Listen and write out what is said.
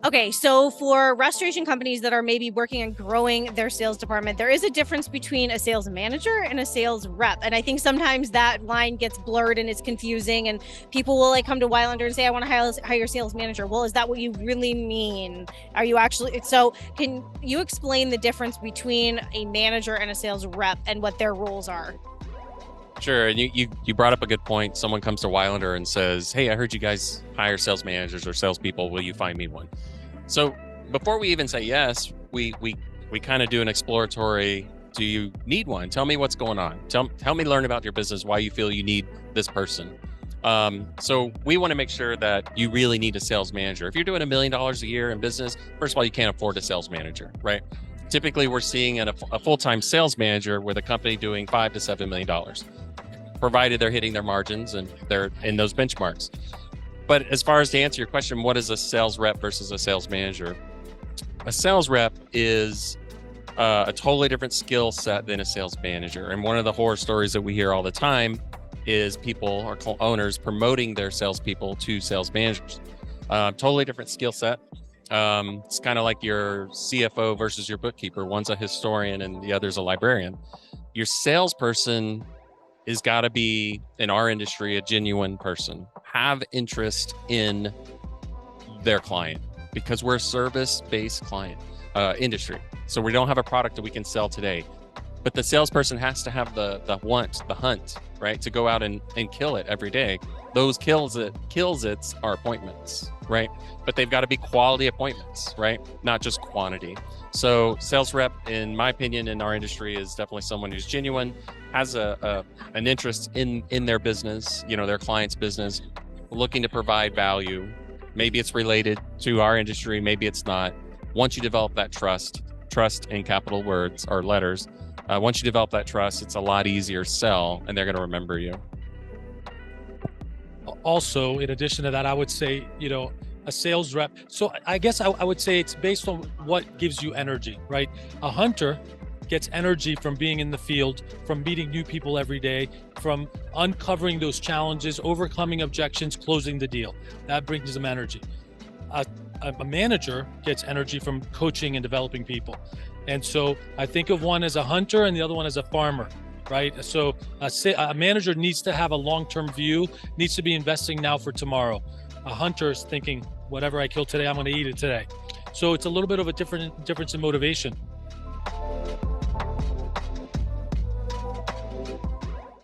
Okay, so for restoration companies that are maybe working on growing their sales department, there is a difference between a sales manager and a sales rep. And I think sometimes that line gets blurred and it's confusing, and people will like come to Weilander and say, I want to hire a sales manager. Well, is that what you really mean? Are you actually? So can you explain the difference between a manager and a sales rep and what their roles are? Sure. And you brought up a good point. Someone comes to Weilander and says, hey, I heard you guys hire sales managers or salespeople. Will you find me one? So before we even say yes, we kind of do an exploratory. Do you need one? Tell me what's going on. Tell me learn about your business, why you feel you need this person. So we want to make sure that you really need a sales manager. If you're doing $1 million a year in business, first of all, you can't afford a sales manager, right? Typically, we're seeing a full-time sales manager with a company doing $5 to $7 million, provided they're hitting their margins and they're in those benchmarks. But as far as to answer your question, what is a sales rep versus a sales manager? A sales rep is a totally different skill set than a sales manager. And one of the horror stories that we hear all the time is people or owners promoting their salespeople to sales managers. Totally different skill set. It's kind of like your CFO versus your bookkeeper. One's a historian and the other's a librarian. Your salesperson is got to be, in our industry, a genuine person. Have interest in their client, because we're a service-based client industry. So we don't have a product that we can sell today. But the salesperson has to have the hunt, right? To go out and kill it every day. Those kills it's our appointments, right? But they've got to be quality appointments, right? Not just quantity. So sales rep, in my opinion, in our industry is definitely someone who's genuine, has an interest in their business, their client's business, looking to provide value. Maybe it's related to our industry, maybe it's not. Once you develop that trust in capital words or letters, once you develop that trust, it's a lot easier to sell and they're going to remember you. Also, in addition to that, I would say, a sales rep. So I guess I would say it's based on what gives you energy, right? A hunter gets energy from being in the field, from meeting new people every day, from uncovering those challenges, overcoming objections, closing the deal. That brings them energy. A manager gets energy from coaching and developing people. And so I think of one as a hunter and the other one as a farmer, right? So a manager needs to have a long-term view, needs to be investing now for tomorrow. A hunter is thinking, whatever I kill today, I'm going to eat it today. So it's a little bit of a difference in motivation.